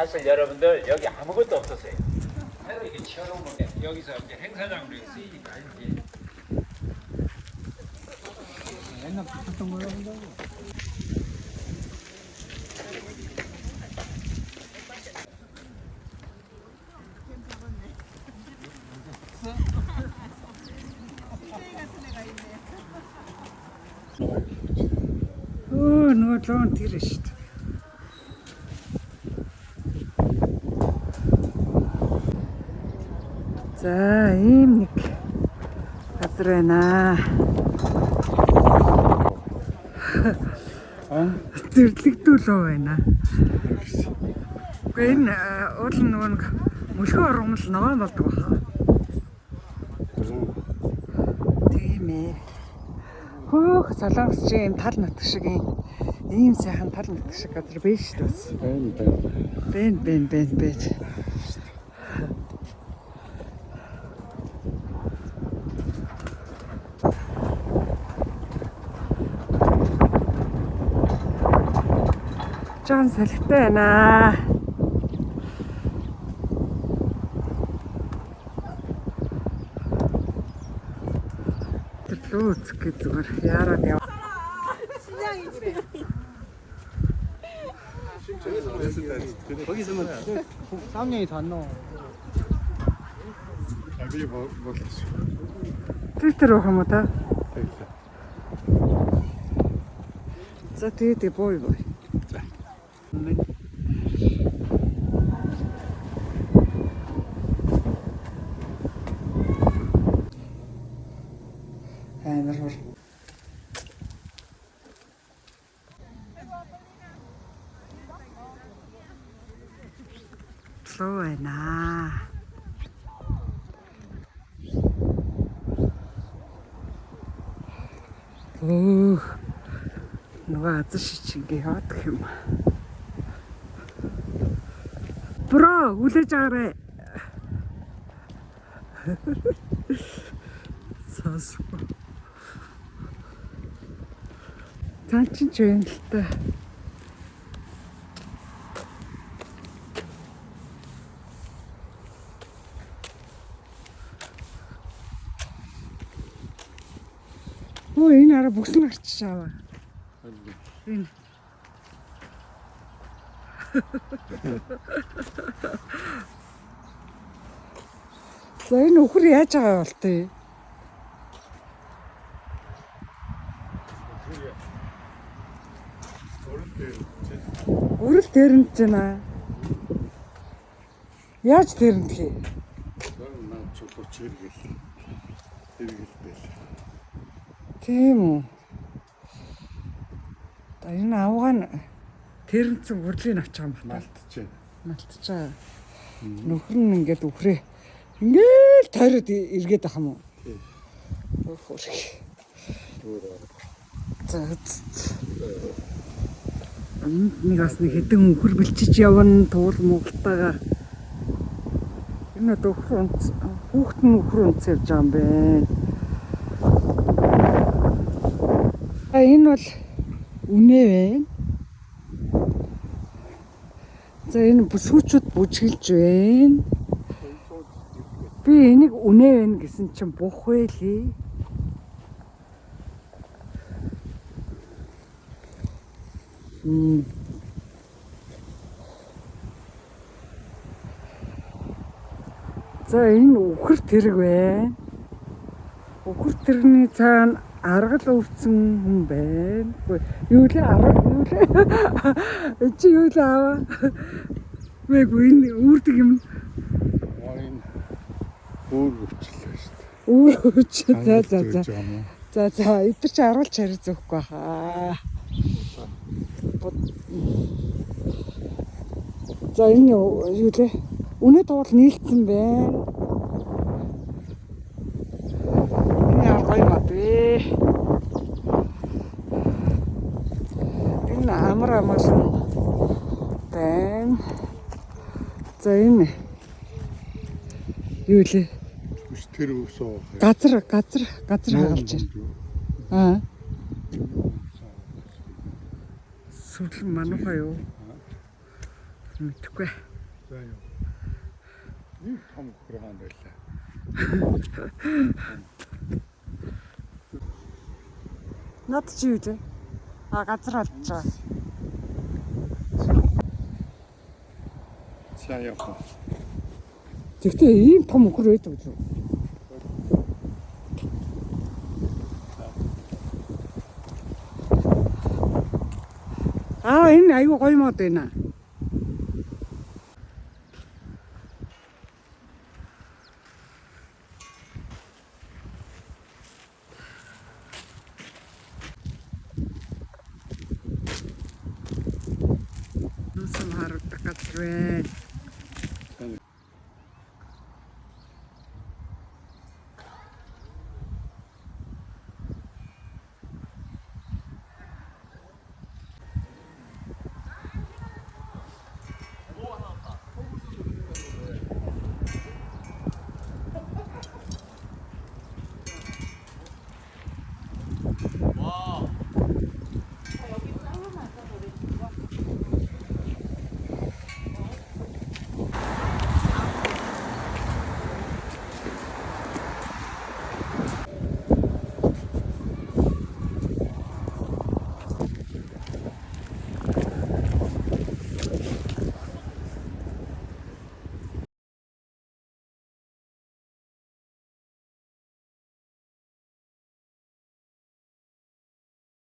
사실 여러분들 여기 아무것도 없었어요. 새로 이렇게 치워놓은 건데 여기서 이제 행사장으로 쓰이니까 이제 옛날 붙었던 거라고 한다고. нөгөө лон тэр шүү дээ. За ийм нэг газар байна. Зэрлэгдүүлөө байна. Гэхдээ энэ уул нөгөө нэг мөлхөө ургамал ногоон болдог байна. Тийм ээ. Хөөх Солонгосчийн тал нутаг шиг ийм сайхан тал нутаг шиг газар биш шүү дээ. Бэн. Жан салхитай байна. Лууц гэж зүгээр яарад яв. 거기서만 3년이 더 안 나와. 자기 먹었어. Твиттер руу хамаа та. За тэгээд бой. За. Амар хор. Луу байна. Нөгөө азар шичингээ яадаг юм. Бро, хүлээж аваарай. Сасгүй. Цаанчин ч юм л та. Оо энэ араа бүксэн гарчиж аваа. Энэ. За энэ өхөр яаж байгаа бол тээ? Өрөл тэрэнд байна. Яаж тэрэнд хий? Наа чулуу чиргэл. Тэргэл бэл. Тийм үү. Та энэ авгаан тэрэнцэн урдлыг авч байгаа юм байна. Малтчаа. Нөхөр нь ингээд үхрээ. Ингээл тойроод эргээд ах юм уу? Тийм. Өөхөрх. За. Нэг бас нэг хэдэн өхөр бэлчиж явна туул Монголтойгоо. Энэ одоо хүүхэд нь өхөр унц явж байгаа юм байна. Энэ бол үнэ байна. За энэ бүсгүүчүүд бүжгэлж байна. Би энийг үнэ байна гэсэн чинь бух байлээ. За энэ үхэр тэрэг байна. Үхэр тэрэгний цаана аргал өвцөн хүн байна. Юу л чи юу л аваа. Мэггүй энэ үрдэг юм. Энэ өөр өвчлөө шүү дээ. Өөр өвч. За эдгээр чи аруулж харих зөөхгүй хаа. За энэ юу лээ? Үнэ туул нийлцсэн байна. Энэ гоё мат вэ. Энэ амар байна. За энэ юу лээ? Биш тэр өвсөө. Газар хагалж байна. Сүлэн манайхаа юу? Мэдхгүй. За юу. Нэг том хөргөн байлаа. Над чи юу вэ? Газар алдж байгаа. За явах. Тэгтээ ийм том өхөр байдаг үү? Энэ аюу гоё мод байна. Нүсэн харагдах газар байна.